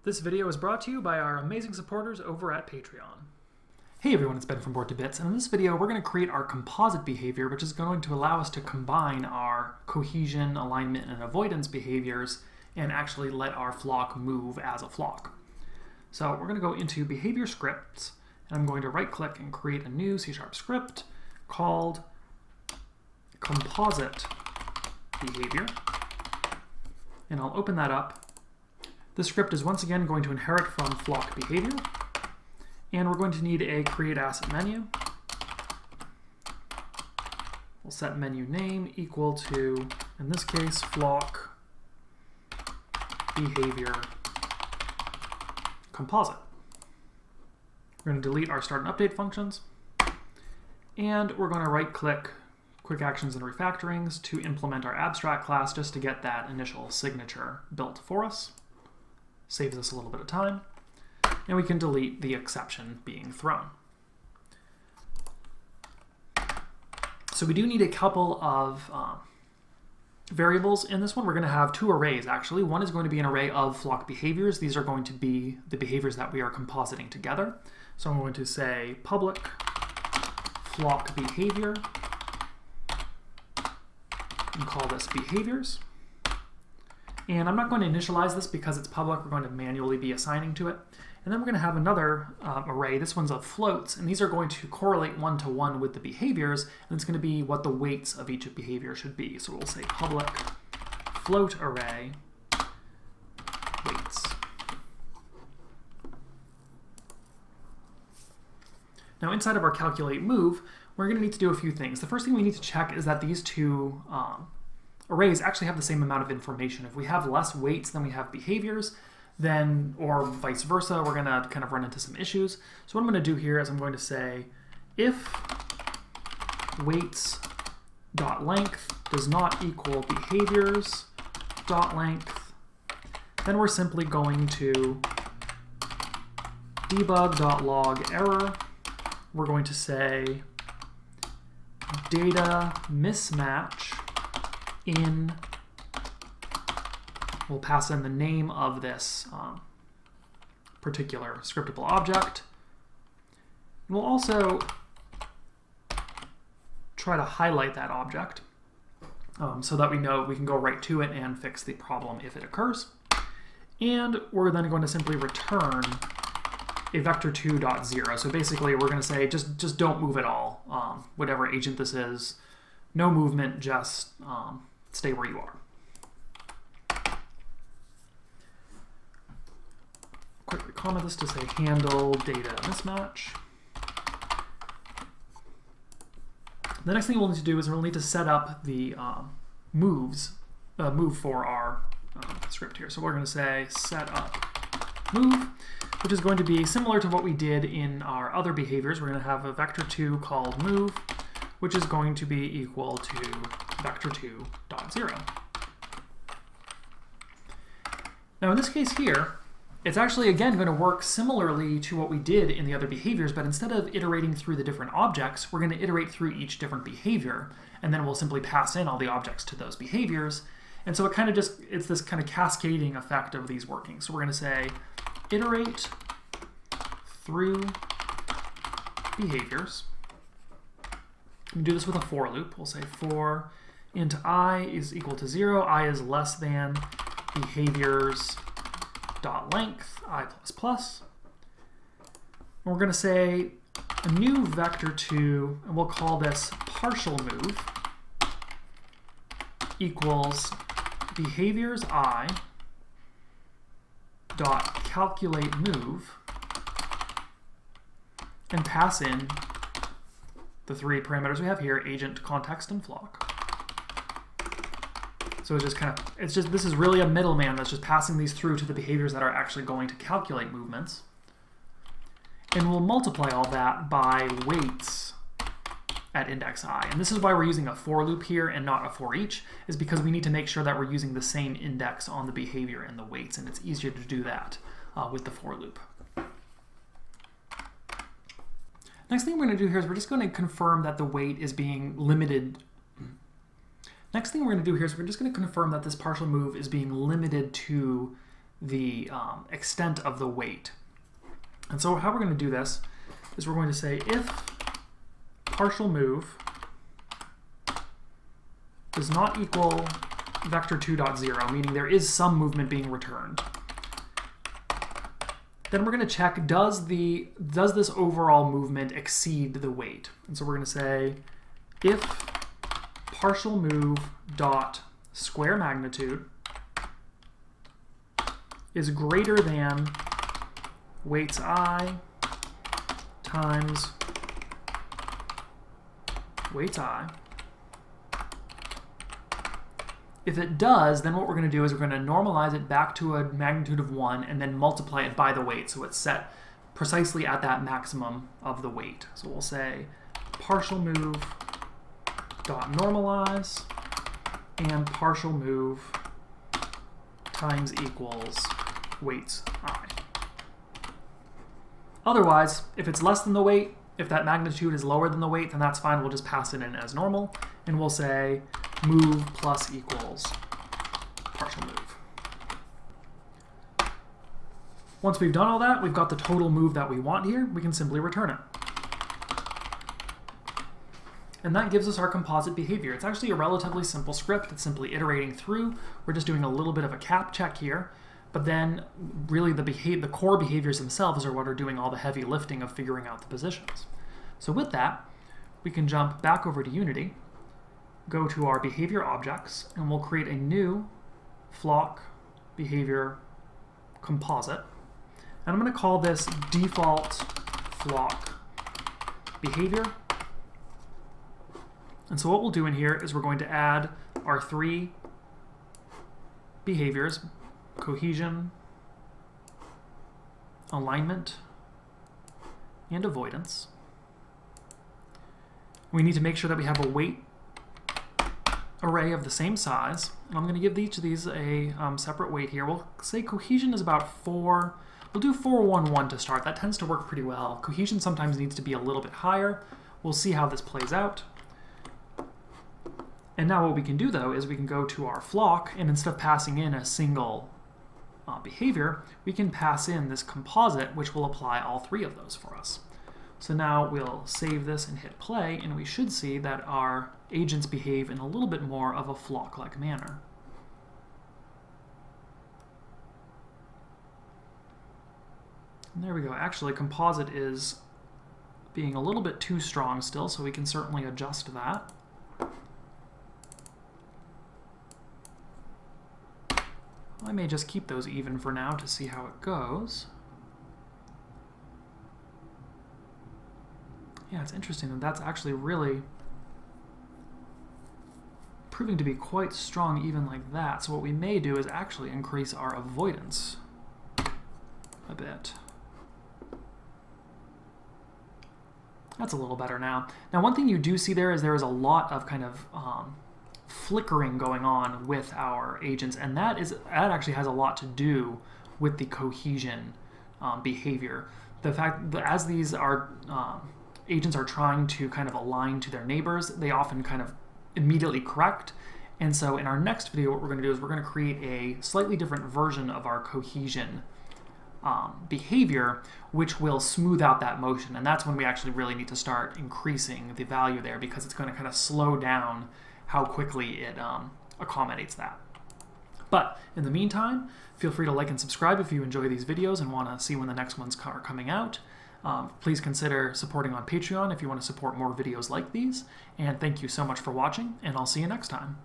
This video is brought to you by our amazing supporters over at Patreon. Hey everyone, it's Ben from Board to Bits, and in this video we're going to create our composite behavior, which is going to allow us to combine our cohesion, alignment, and avoidance behaviors and actually let our flock move as a flock. So we're going to go into behavior scripts, and I'm going to right click and create a new C# script called Composite Behavior, and I'll open that up. This script is once again going to inherit from flock behavior, and we're going to need a create asset menu. We'll set menu name equal to, in this case, flock behavior composite. We're going to delete our start and update functions, and we're going to right click quick actions and refactorings to implement our abstract class just to get that initial signature built for us. Saves us a little bit of time, and we can delete the exception being thrown. So we do need a couple of variables in this one. We're going to have two arrays actually. One is going to be an array of flock behaviors. These are going to be the behaviors that we are compositing together. So I'm going to say public flock behavior and call this behaviors. And I'm not going to initialize this because it's public. We're going to manually be assigning to it. And then we're going to have another array. This one's of floats, and these are going to correlate one-to-one with the behaviors, and it's going to be what the weights of each behavior should be. So we'll say public float array weights. Now inside of our calculate move, we're going to need to do a few things. The first thing we need to check is that these two arrays actually have the same amount of information. If we have less weights than we have behaviors, then, or vice versa, we're going to kind of run into some issues. So what I'm going to do here is I'm going to say if weights.length does not equal behaviors.length, then we're simply going to debug.log error. We're going to say data mismatch in, we'll pass in the name of this particular scriptable object. And we'll also try to highlight that object so that we know we can go right to it and fix the problem if it occurs. And we're then going to simply return a vector2.0. So basically we're going to say just don't move at all, whatever agent this is, no movement, just stay where you are. Quickly comment this to say handle data mismatch. The next thing we'll need to do is we'll need to set up the move for our script here. So we're going to say set up move, which is going to be similar to what we did in our other behaviors. We're going to have a vector2 called move, which is going to be equal to vector2.0. Now in this case here, it's actually again going to work similarly to what we did in the other behaviors, but instead of iterating through the different objects, we're going to iterate through each different behavior, and then we'll simply pass in all the objects to those behaviors. And so it kind of just, it's this kind of cascading effect of these working. So we're going to say iterate through behaviors. We do this with a for loop. We'll say for int I is equal to 0, I is less than behaviors dot length I++. And we're going to say a new vector2, and we'll call this partial move equals behaviors I dot calculate move, and pass in the three parameters we have here, agent, context, and flock. So it's just kind of, this is really a middleman that's just passing these through to the behaviors that are actually going to calculate movements. And we'll multiply all that by weights at index I. And this is why we're using a for loop here and not a for each, is because we need to make sure that we're using the same index on the behavior and the weights, and it's easier to do that with the for loop. Next thing we're going to do here is we're just going to confirm that the weight is being limited. Next thing we're going to do here is we're just going to confirm that this partial move is being limited to the extent of the weight. And so how we're going to do this is we're going to say if partial move does not equal vector 2.0, meaning there is some movement being returned, then we're going to check, does this overall movement exceed the weight? And so we're going to say if partial move dot square magnitude is greater than weights I times weights I. If it does, then what we're going to do is we're going to normalize it back to a magnitude of 1 and then multiply it by the weight, so it's set precisely at that maximum of the weight. So we'll say partial move dot normalize and partial move times equals weights I. Otherwise, if it's less than the weight, if that magnitude is lower than the weight, then that's fine. We'll just pass it in as normal, and we'll say move plus equals partial move. Once we've done all that, we've got the total move that we want here, we can simply return it. And that gives us our composite behavior. It's actually a relatively simple script. It's simply iterating through. We're just doing a little bit of a cap check here, but then really the core behaviors themselves are what are doing all the heavy lifting of figuring out the positions. So with that, we can jump back over to Unity, go to our behavior objects, and we'll create a new flock behavior composite. And I'm going to call this default flock behavior. And so what we'll do in here is we're going to add our 3 behaviors: cohesion, alignment, and avoidance. We need to make sure that we have a weight array of the same size. And I'm going to give each of these a separate weight here. We'll say cohesion is about 4. We'll do 411 to start. That tends to work pretty well. Cohesion sometimes needs to be a little bit higher. We'll see how this plays out. And now what we can do, though, is we can go to our flock, and instead of passing in a single behavior, we can pass in this composite, which will apply all 3 of those for us. So now we'll save this and hit play, and we should see that our agents behave in a little bit more of a flock-like manner. And there we go. Actually, composite is being a little bit too strong still, so we can certainly adjust that. I may just keep those even for now to see how it goes. Yeah, it's interesting that that's actually really proving to be quite strong even like that. So what we may do is actually increase our avoidance a bit. That's a little better now. Now, one thing you do see there is a lot of kind of flickering going on with our agents, and that actually has a lot to do with the cohesion behavior. The fact that as these are agents are trying to kind of align to their neighbors, they often kind of immediately correct. And so in our next video, what we're going to do is we're going to create a slightly different version of our cohesion behavior, which will smooth out that motion. And that's when we actually really need to start increasing the value there, because it's going to kind of slow down how quickly it accommodates that. But in the meantime, feel free to like and subscribe if you enjoy these videos and want to see when the next ones are coming out. Please consider supporting on Patreon if you want to support more videos like these. And thank you so much for watching, and I'll see you next time.